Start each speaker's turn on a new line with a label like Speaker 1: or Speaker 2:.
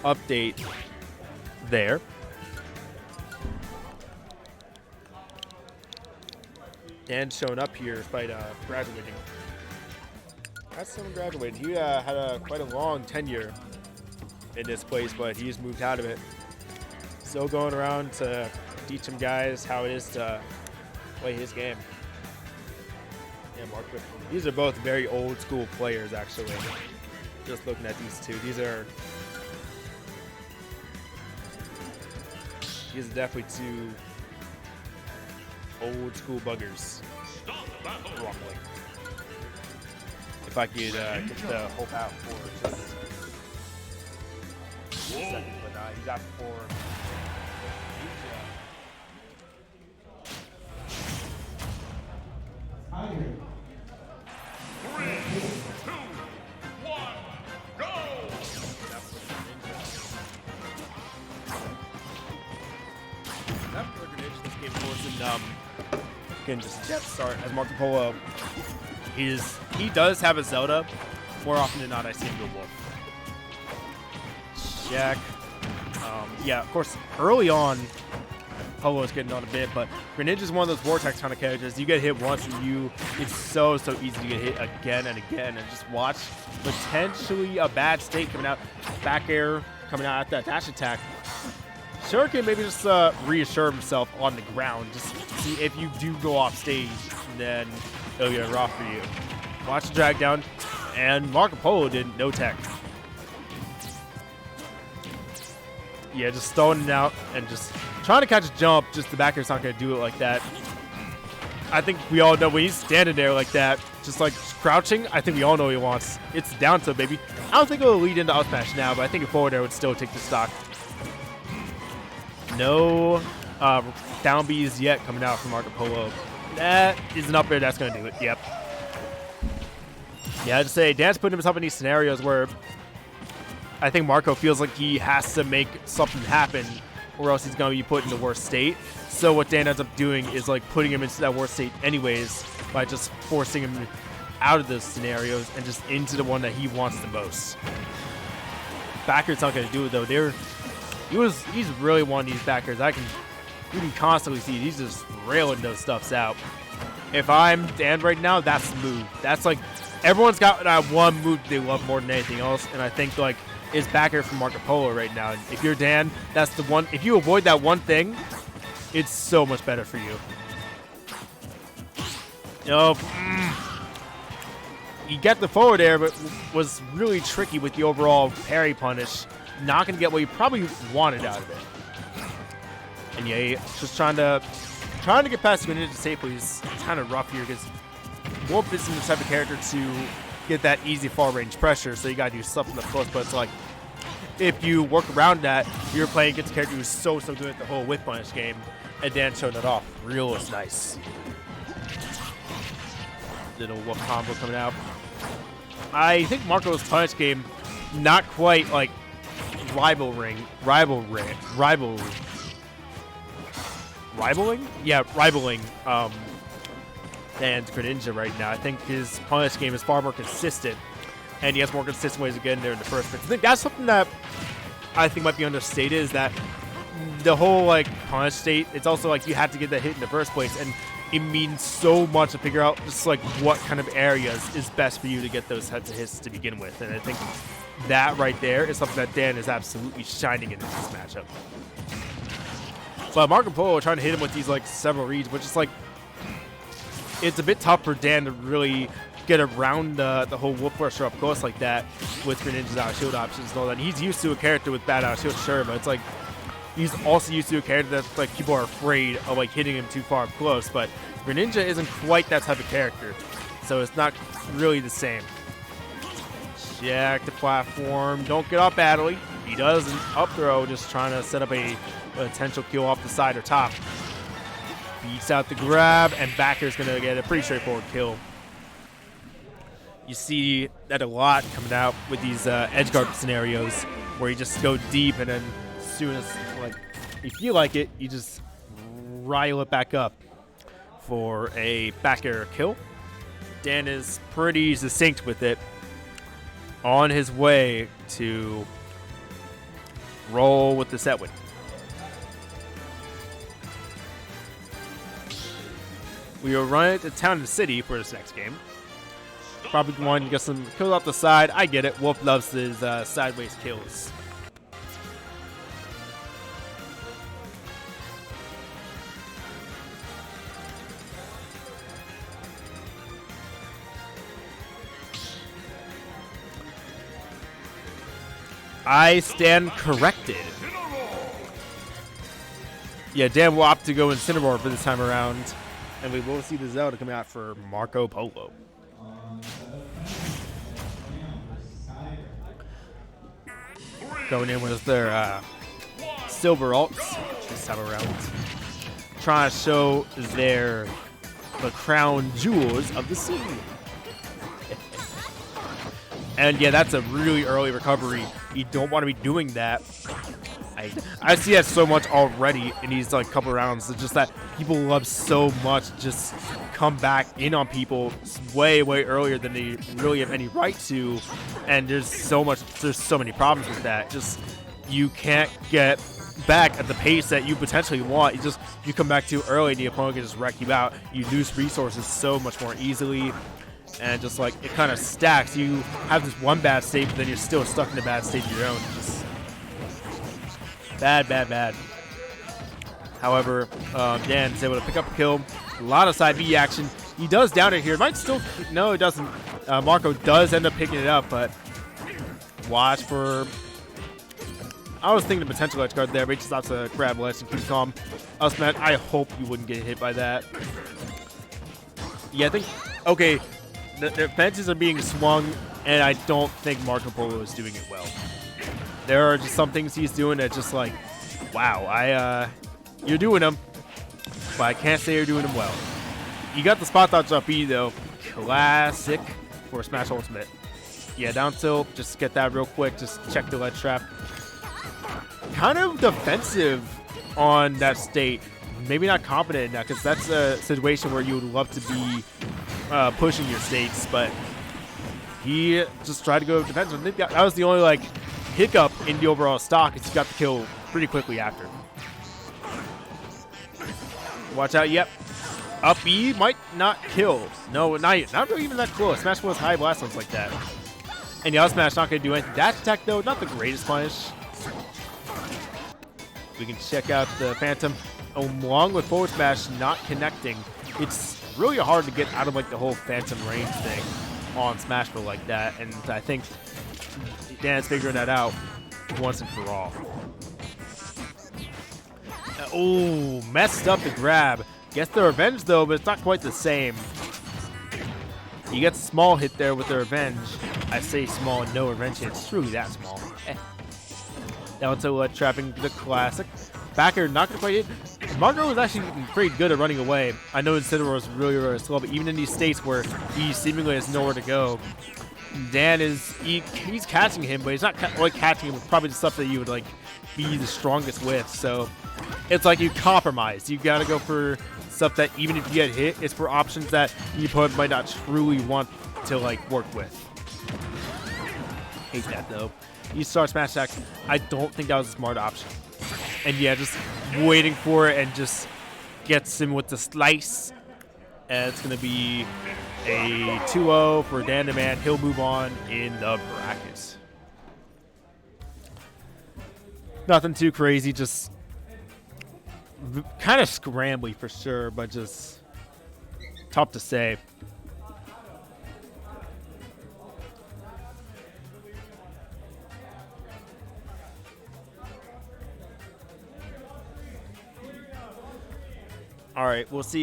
Speaker 1: update there. Dan showing up here despite graduating. That's someone graduated. He had quite a long tenure in this place, but he's moved out of it. Still going around to teach some guys how it is to play his game. Yeah, Marko. These are both very old school players, actually. Just looking at these two. These are definitely two old school buggers. Roughly. If I could get the hope out for just a second, but he's out for. Can just jet start as Marko Polo. He does have a Zelda. More often than not, I see him go Wolf. Check. Yeah, of course, early on, Polo is getting on a bit, but Greninja is one of those Vortex kind of characters. You get hit once, and it's so easy to get hit again and again, and just watch potentially a bad state coming out, back air coming out at that dash attack. Shuriken maybe just reassure himself on the ground, just see if you do go off stage, then it'll get rough for you. Watch the drag down, and Marko Polo did no tech. Yeah, just throwing it out and just trying to catch a jump, just the back air's not going to do it like that. I think we all know when he's standing there like that, just like crouching, I think we all know what he wants. It's down to baby. I don't think it'll lead into up smash now, but I think a forward air would still take the stock. No down Bs yet coming out from Marko Polo. That is an up air that's going to do it. Yep. Yeah, I'd say Dan's putting himself in these scenarios where I think Marko feels like he has to make something happen or else he's going to be put in the worst state. So what Dan ends up doing is like putting him into that worst state anyways by just forcing him out of those scenarios and just into the one that he wants the most. Backer's not going to do it though. He's really one of these backers. You can constantly see he's just railing those stuffs out. If I'm Dan right now, that's the move. That's like everyone's got that one move they love more than anything else, and I think like is backer from Marko Polo right now. And if you're Dan, that's the one. If you avoid that one thing, it's so much better for you. Nope. You get the forward air, but was really tricky with the overall parry punish. Not going to get what you probably wanted out of it. And yeah, just trying to get past Greninja safely is kind of rough here because Wolf isn't the type of character to get that easy far range pressure, so you got to do something up close. But it's like if you work around that, you're playing against a character who's so good at the whole whip punish game, and Dan showing it off. Real is nice. Little Wolf combo coming out. I think Marko's punish game not quite like rivaling. And Greninja right now. I think his punish game is far more consistent, and he has more consistent ways of getting there in the first place. I think that's something that I think might be understated, is that the whole like punish state, it's also like you have to get that hit in the first place, and it means so much to figure out just like what kind of areas is best for you to get those types of hits to begin with. And I think that right there is something that Dan is absolutely shining in this matchup. But Marko Polo trying to hit him with these like several reads, which is like it's a bit tough for Dan to really get around the whole whoop pressure up close like that with Greninja's out shield options and all that. He's used to a character with bad out shield, sure, but it's like he's also used to a character that like people are afraid of like hitting him too far up close. But Greninja isn't quite that type of character, so it's not really the same. Check the platform. Don't get up badly. He does an up throw, just trying to set up a potential kill off the side or top. Beats out the grab, and Backer's going to get a pretty straightforward kill. You see that a lot coming out with these edge guard scenarios where you just go deep, and then as soon as like you feel like it, you just rile it back up for a back air kill. Dan is pretty succinct with it. On his way to roll with the set win. We will run it to Town and City for this next game. Probably wanting to get some kills off the side. I get it. Wolf loves his sideways kills. I stand corrected. Yeah, Dan will opt to go Incineroar for this time around. And we will see the Zelda come out for Marko Polo. Going in with their silver alts this time around. Trying to show the crown jewels of the scene. And yeah, that's a really early recovery. You don't want to be doing that. I see that so much already in these like couple rounds. It's just that people love so much just come back in on people way earlier than they really have any right to, and there's so many problems with that. Just you can't get back at the pace that you potentially want. You come back too early and the opponent can just wreck you out. You lose resources so much more easily. And just like it kind of stacks. You have this one bad state, but then you're still stuck in a bad state of your own. Just bad. However, Dan is able to pick up a kill. A lot of side B action. He does down it here. Might still, no, it doesn't. Marko does end up picking it up, but watch for. I was thinking the potential edge guard there, but he just has to grab ledge and keep calm. Man, I hope you wouldn't get hit by that. Yeah, I think. Okay. The fences are being swung, and I don't think Marko Polo is doing it well. There are just some things he's doing that just like, wow, you're doing them, but I can't say you're doing them well. You got the spot dodge up E though, classic for Smash Ultimate. Yeah, down tilt, just get that real quick, just check the ledge trap. Kind of defensive on that state. Maybe not confident in that, because that's a situation where you would love to be pushing your states, but he just tried to go defensive. That was the only like hiccup in the overall stock. He got the kill pretty quickly after. Watch out! Yep, up E might not kill. No, not really even that close. Smash was high blast ones like that, and the out smash not going to do anything. That attack though, not the greatest punish. We can check out the Phantom along with forward smash not connecting. It's really hard to get out of like the whole Phantom range thing on Smashville like that, and I think Dan's figuring that out once and for all. Oh, messed up the grab. Gets the revenge though, but it's not quite the same. He gets a small hit there with the revenge. I say small and no revenge hit. It's truly that small. Down to trapping the classic. Backer not going to quite hit. Marko was actually pretty good at running away. I know Incineroar was really slow, but even in these states where he seemingly has nowhere to go, Dan he's catching him, but he's not like catching him with probably the stuff that you would like be the strongest with. So it's like you compromise. You got to go for stuff that even if you get hit, it's for options that the opponent might not truly want to like work with. Hate that though. You start smash attacks. I don't think that was a smart option. And yeah, just waiting for it and just gets him with the slice. And it's going to be a 2-0 for Dantheman. He'll move on in the brackets. Nothing too crazy, just kind of scrambly for sure, but just tough to say. All right, we'll see.